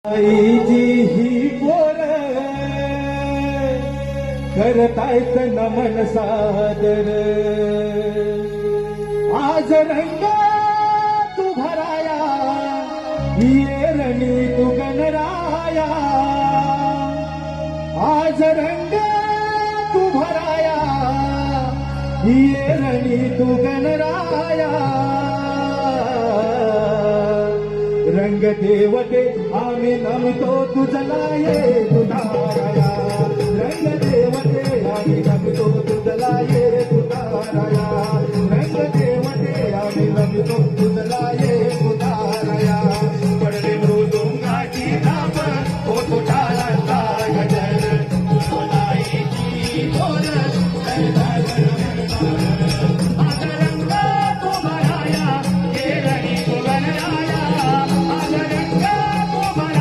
आईजी ही पोर करतायत नमन सादर आज रंग तू भराया ये रणी तू गणराया आज रंग तू भराया ये रणी तू गणराया रंग देवते आम्ही नमतो तुझला ये तुताराया रंग देवते आम्ही नमतो तुझला ये तुताराया रंग देवते आम्ही नमतो